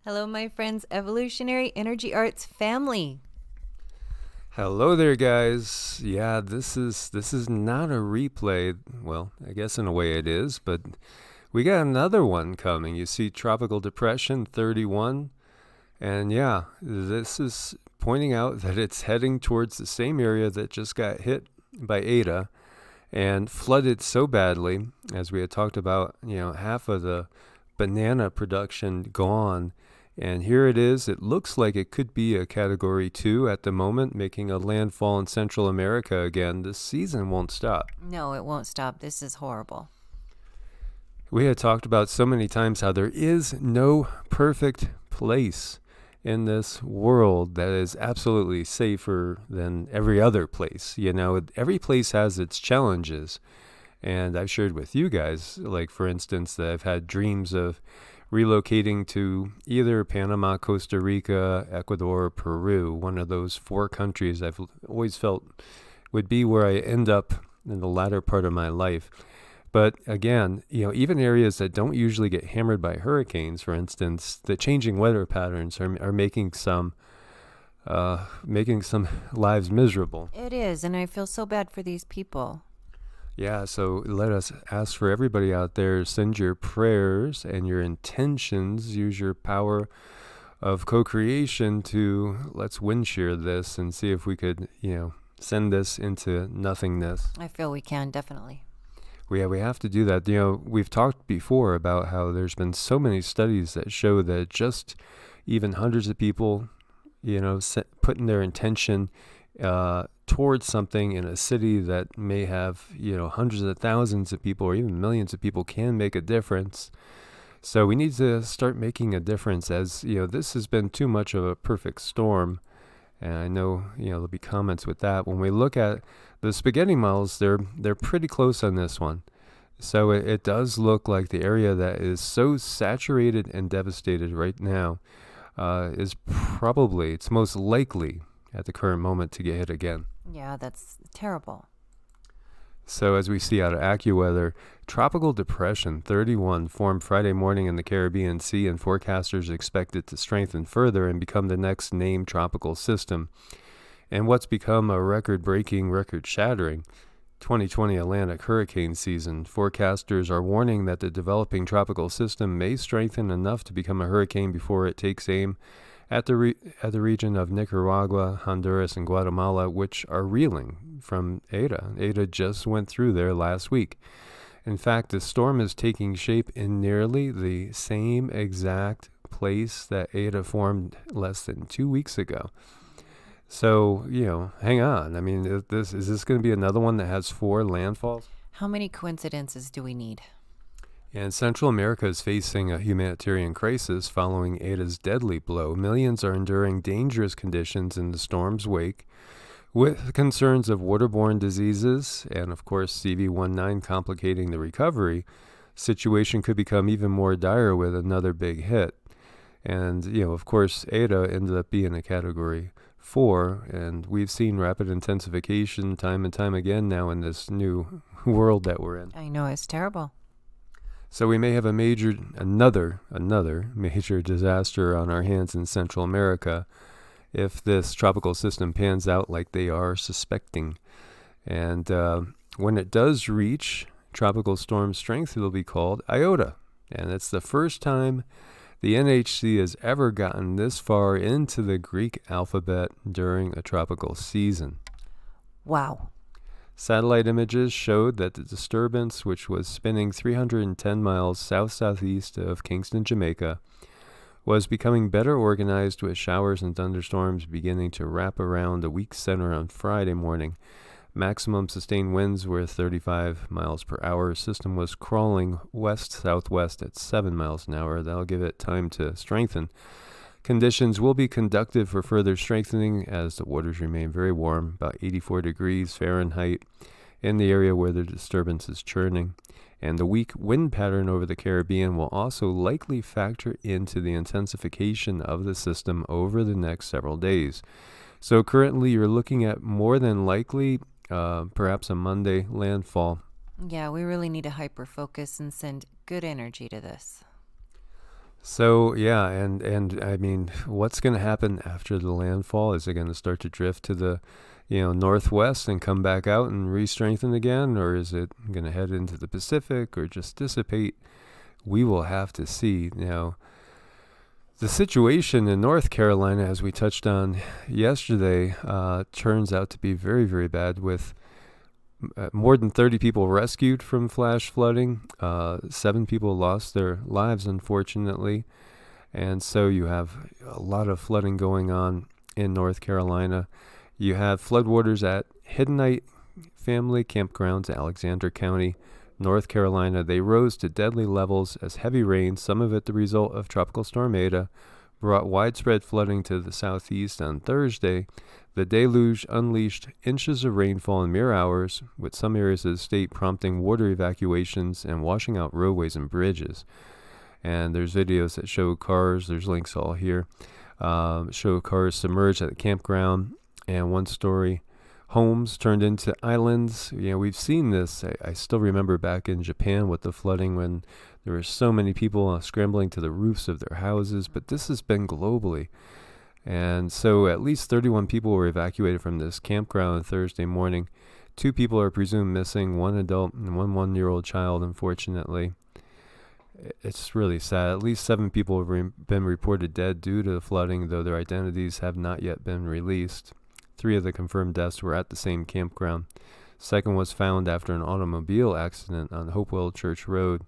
Hello, my friends, Evolutionary Energy Arts family. Hello there, guys. Yeah, this is not a replay. Well, I guess in a way it is, but we got another one coming. You see Tropical Depression 31, and yeah, this is pointing out that it's heading towards the same area that just got hit by Eta and flooded so badly, as we had talked about, half of the banana production gone. And here it is. It looks like it could be a Category 2 at the moment, making a landfall in Central America again. This season won't stop. No, it won't stop. This is horrible. We had talked about so many times how there is no perfect place in this world that is absolutely safer than every other place. Every place has its challenges. And I've shared with you guys, like, for instance, that I've had dreams of relocating to either Panama, Costa Rica, Ecuador, or Peru, one of those 4 countries I've always felt would be where I end up in the latter part of my life. But again, even areas that don't usually get hammered by hurricanes, for instance, the changing weather patterns are making some lives miserable. It is, and I feel so bad for these people. Yeah, so let us ask for everybody out there, send your prayers and your intentions, use your power of co-creation to let's wind shear this and see if we could, send this into nothingness. I feel we can, definitely. We have to do that. We've talked before about how there's been so many studies that show that just even hundreds of people, putting their intention towards something in a city that may have, hundreds of thousands of people or even millions of people can make a difference. So we need to start making a difference, as, this has been too much of a perfect storm. And I know, there'll be comments with that. When we look at the spaghetti models, they're pretty close on this one. So it does look like the area that is so saturated and devastated right now is probably, it's most likely at the current moment to get hit again. Yeah, that's terrible. So as we see out of AccuWeather, Tropical Depression 31 formed Friday morning in the Caribbean Sea, and forecasters expect it to strengthen further and become the next named tropical system. And what's become a record-breaking, record-shattering 2020 Atlantic hurricane season, forecasters are warning that the developing tropical system may strengthen enough to become a hurricane before it takes aim at the region of Nicaragua, Honduras, and Guatemala, which are reeling from Eta. Eta just went through there last week. In fact, the storm is taking shape in nearly the same exact place that Eta formed less than 2 weeks ago. So, hang on. I mean, is this going to be another one that has 4 landfalls? How many coincidences do we need? And Central America is facing a humanitarian crisis following Eta's deadly blow. Millions are enduring dangerous conditions in the storm's wake, with concerns of waterborne diseases and, of course, CV-19 complicating the recovery. Situation could become even more dire with another big hit. And, of course, Eta ended up being a Category 4, and we've seen rapid intensification time and time again now in this new world that we're in. I know, it's terrible. So we may have another major disaster on our hands in Central America if this tropical system pans out like they are suspecting. And when it does reach tropical storm strength, it'll be called Iota. And it's the first time the NHC has ever gotten this far into the Greek alphabet during a tropical season. Wow. Satellite images showed that the disturbance, which was spinning 310 miles south-southeast of Kingston, Jamaica, was becoming better organized, with showers and thunderstorms beginning to wrap around the weak center on Friday morning. Maximum sustained winds were 35 miles per hour. System was crawling west-southwest at 7 miles an hour. That'll give it time to strengthen. Conditions will be conducive for further strengthening as the waters remain very warm, about 84 degrees Fahrenheit in the area where the disturbance is churning. And the weak wind pattern over the Caribbean will also likely factor into the intensification of the system over the next several days. So currently you're looking at more than likely perhaps a Monday landfall. Yeah, we really need to hyper-focus and send good energy to this. So yeah, and I mean, what's going to happen after the landfall? Is it going to start to drift to the, northwest and come back out and re-strengthen again, or is it going to head into the Pacific or just dissipate? We will have to see. Now, the situation in North Carolina, as we touched on yesterday, turns out to be very, very bad, with more than 30 people rescued from flash flooding. 7 people lost their lives, unfortunately. And so you have a lot of flooding going on in North Carolina. You have floodwaters at Hiddenite Family Campgrounds, Alexander County, North Carolina. They rose to deadly levels as heavy rain, some of it the result of Tropical Storm Eta, brought widespread flooding to the southeast on Thursday. The deluge unleashed inches of rainfall in mere hours, with some areas of the state prompting water evacuations and washing out roadways and bridges. And there's videos that show cars, there's links all here, show cars submerged at the campground. And one story, homes turned into islands. We've seen this. I still remember back in Japan with the flooding when there were so many people scrambling to the roofs of their houses, but this has been globally. And so at least 31 people were evacuated from this campground on Thursday morning. 2 people are presumed missing, 1 adult and 1 1-year-old child, unfortunately. It's really sad. At least 7 people have been reported dead due to the flooding, though their identities have not yet been released. 3 of the confirmed deaths were at the same campground. Second was found after an automobile accident on Hopewell Church Road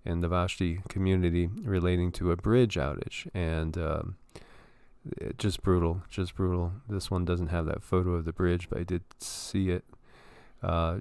in the Vashti community relating to a bridge outage. And just brutal. This one doesn't have that photo of the bridge, but I did see it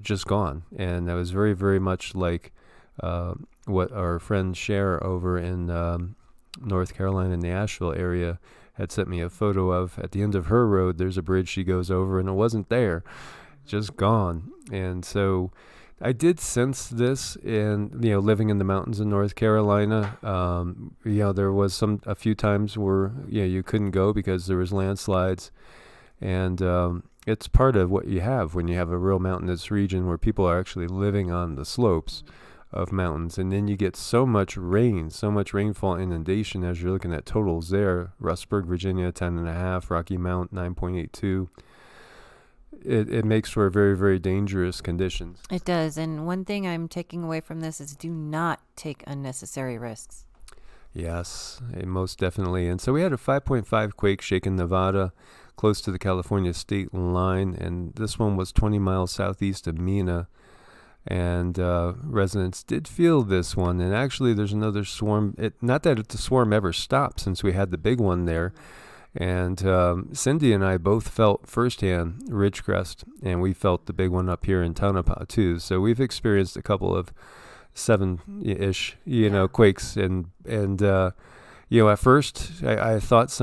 just gone. And that was very, very much like what our friend Cher over in North Carolina in the Asheville area had sent me a photo of. At the end of her road, there's a bridge she goes over, and it wasn't there, just gone. And so I did sense this in, living in the mountains in North Carolina. There was a few times where, you couldn't go because there was landslides. And it's part of what you have when you have a real mountainous region where people are actually living on the slopes of mountains. And then you get so much rainfall, inundation, as you're looking at totals there. Rustburg, Virginia, 10.5, Rocky Mount, 9.82. It makes for very, very dangerous conditions. It does. And one thing I'm taking away from this is do not take unnecessary risks. Yes, most definitely. And so we had a 5.5 quake shaken Nevada, close to the California state line. And this one was 20 miles southeast of Mena. And residents did feel this one. And actually, there's another swarm. Not that the swarm ever stopped since we had the big one there. And Cindy and I both felt firsthand Ridgecrest, and we felt the big one up here in Tonopah too. So we've experienced a couple of 7-ish, quakes. And at first I thought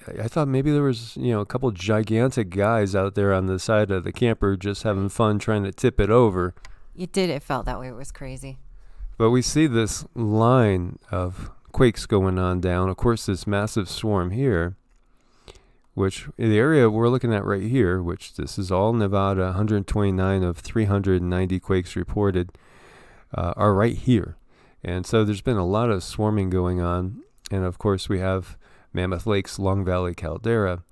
I thought maybe there was, a couple gigantic guys out there on the side of the camper just having fun trying to tip it over. It felt that way. It was crazy. But we see this line of quakes going on down. Of course, this massive swarm here, which the area we're looking at right here, which this is all Nevada, 129 of 390 quakes reported are right here. And so there's been a lot of swarming going on. And of course, we have Mammoth Lake's Long Valley caldera.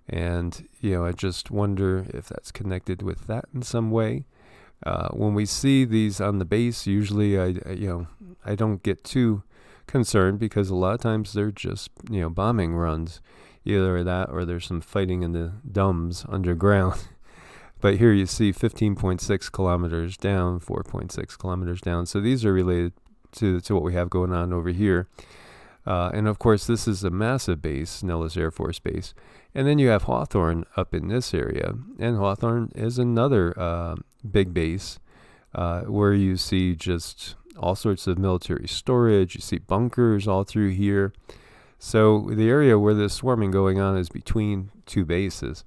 And, I just wonder if that's connected with that in some way. When we see these on the base, usually I don't get too concerned because a lot of times they're just, bombing runs. Either that or there's some fighting in the dumbs underground. But here you see 15.6 kilometers down, 4.6 kilometers down. So these are related to what we have going on over here. And of course, this is a massive base, Nellis Air Force Base. And then you have Hawthorne up in this area. And Hawthorne is another big base where you see just all sorts of military storage. You see bunkers all through here. So the area where there's swarming going on is between 2 bases.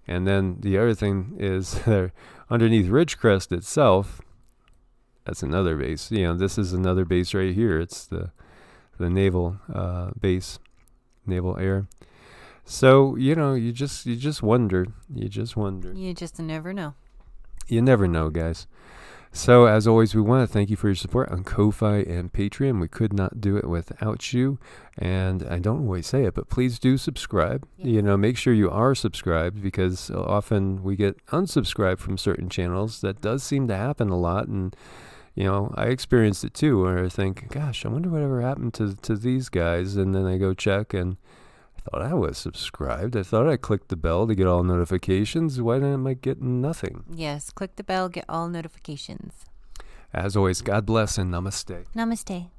And then the other thing is underneath Ridgecrest itself, that's another base. This is another base right here. It's the naval base, naval air. So, you just wonder. You just never know. You never know, guys. So, as always, we want to thank you for your support on Ko-Fi and Patreon. We could not do it without you. And I don't always say it, but please do subscribe. Yes. Make sure you are subscribed, because often we get unsubscribed from certain channels. That does seem to happen a lot. And, I experienced it too, where I think, gosh, I wonder whatever happened to these guys. And then I go check, and I thought I was subscribed. I thought I clicked the bell to get all notifications. Why am I getting nothing? Yes, click the bell, get all notifications. As always, God bless and namaste. Namaste.